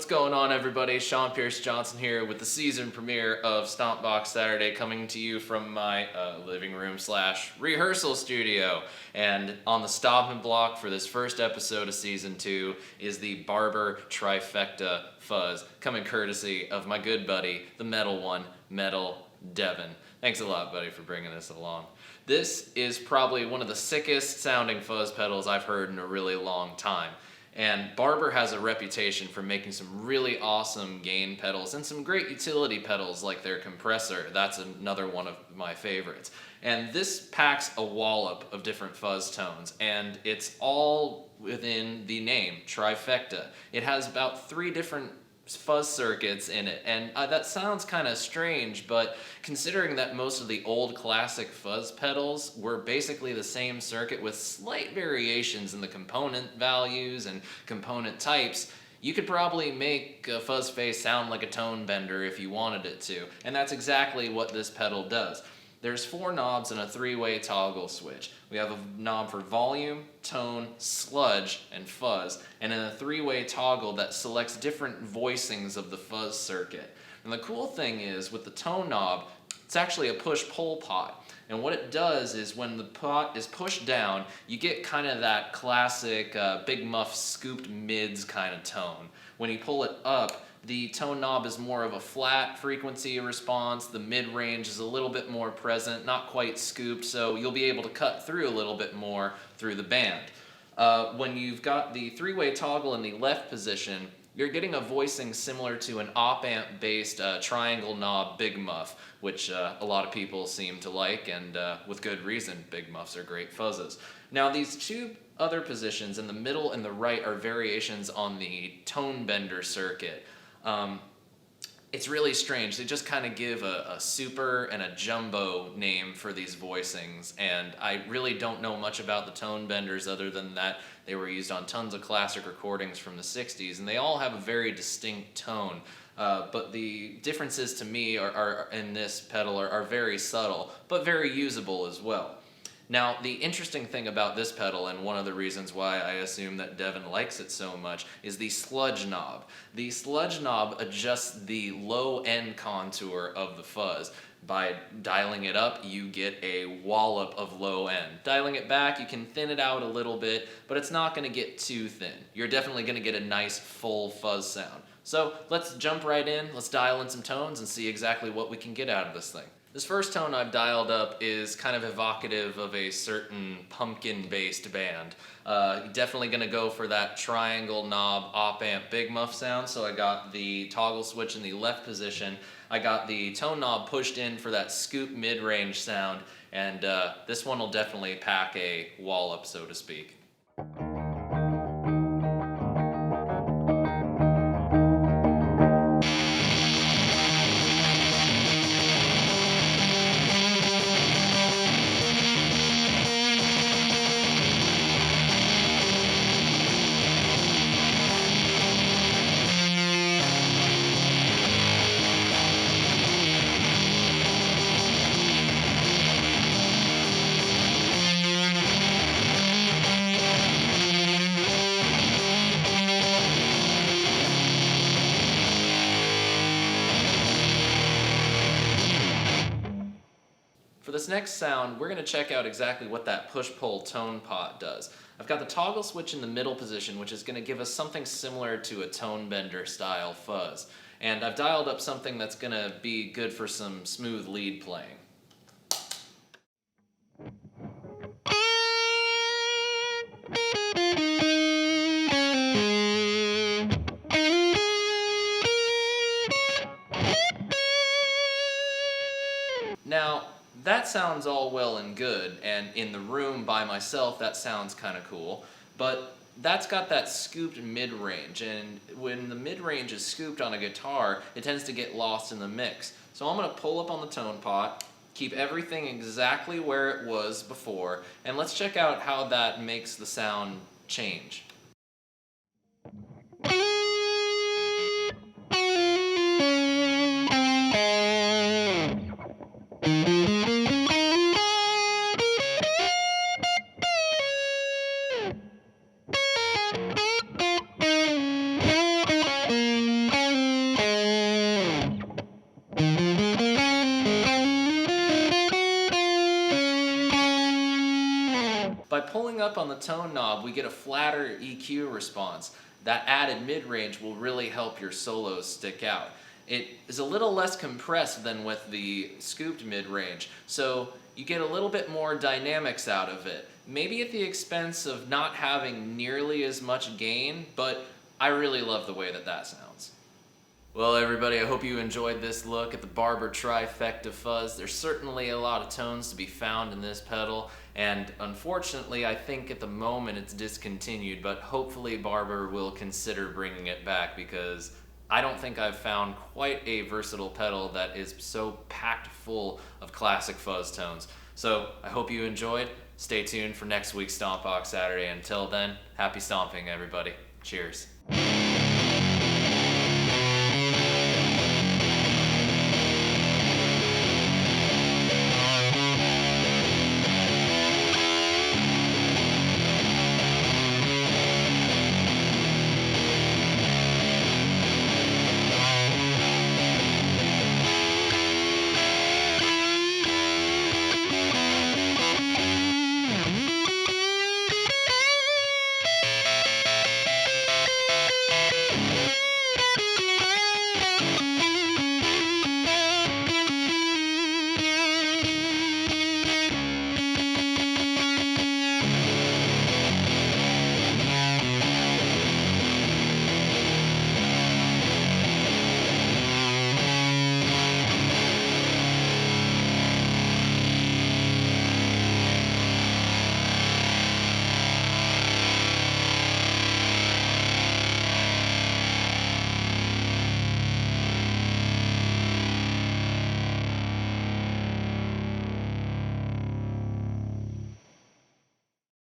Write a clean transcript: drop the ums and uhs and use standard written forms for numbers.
What's going on, everybody? Sean Pierce Johnson here with the season premiere of Stompbox Saturday, coming to you from my living room / rehearsal studio. And on the stopping block for this first episode of season 2 is the Barber Trifecta Fuzz, coming courtesy of my good buddy, the metal one, Metal Devin. Thanks a lot, buddy, for bringing this along. This is probably one of the sickest sounding fuzz pedals I've heard in a really long time. And Barber has a reputation for making some really awesome gain pedals and some great utility pedals like their compressor. That's another one of my favorites. And this packs a wallop of different fuzz tones, and it's all within the name, Trifecta. It has about 3 different fuzz circuits in it, and that sounds kind of strange, but considering that most of the old classic fuzz pedals were basically the same circuit with slight variations in the component values and component types, you could probably make a fuzz face sound like a tone bender if you wanted it to, and that's exactly what this pedal does. There's 4 knobs and a 3-way toggle switch. We have a knob for volume, tone, sludge, and fuzz, and then a 3-way toggle that selects different voicings of the fuzz circuit. And the cool thing is, with the tone knob, it's actually a push-pull pot. And what it does is when the pot is pushed down, you get kind of that classic Big Muff scooped mids kind of tone. When you pull it up, the tone knob is more of a flat frequency response. The mid-range is a little bit more present, not quite scooped, so you'll be able to cut through a little bit more through the band. When you've got the 3-way toggle in the left position, you're getting a voicing similar to an op-amp-based triangle knob Big Muff, which a lot of people seem to like, and with good reason. Big Muffs are great fuzzes. Now, these 2 other positions in the middle and the right are variations on the tone bender circuit. It's really strange. They just kind of give a super and a jumbo name for these voicings, and I really don't know much about the tone benders other than that they were used on tons of classic recordings from the 60s, and they all have a very distinct tone. But the differences to me are in this pedal are very subtle, but very usable as well. Now, the interesting thing about this pedal, and one of the reasons why I assume that Devin likes it so much, is the sludge knob. The sludge knob adjusts the low end contour of the fuzz. By dialing it up, you get a wallop of low end. Dialing it back, you can thin it out a little bit, but it's not going to get too thin. You're definitely going to get a nice full fuzz sound. So let's jump right in, let's dial in some tones and see exactly what we can get out of this thing. This first tone I've dialed up is kind of evocative of a certain pumpkin-based band. Definitely going to go for that triangle knob op-amp Big Muff sound, so I got the toggle switch in the left position. I got the tone knob pushed in for that scoop mid-range sound, and this one will definitely pack a wallop, so to speak. For this next sound, we're going to check out exactly what that push-pull tone pot does. I've got the toggle switch in the middle position, which is going to give us something similar to a tone bender style fuzz. And I've dialed up something that's going to be good for some smooth lead playing. Now, that sounds all well and good, and in the room by myself that sounds kind of cool, but that's got that scooped mid-range, and when the mid-range is scooped on a guitar, it tends to get lost in the mix. So I'm going to pull up on the tone pot, keep everything exactly where it was before, and let's check out how that makes the sound change. pulling up on the tone knob, we get a flatter EQ response. That added mid-range will really help your solos stick out. It is a little less compressed than with the scooped mid-range, so you get a little bit more dynamics out of it. Maybe at the expense of not having nearly as much gain, but I really love the way that sounds. Well, everybody, I hope you enjoyed this look at the Barber Trifecta Fuzz. There's certainly a lot of tones to be found in this pedal, and unfortunately, I think at the moment it's discontinued, but hopefully Barber will consider bringing it back, because I don't think I've found quite a versatile pedal that is so packed full of classic fuzz tones. So I hope you enjoyed. Stay tuned for next week's Stompbox Saturday. Until then, happy stomping, everybody. Cheers.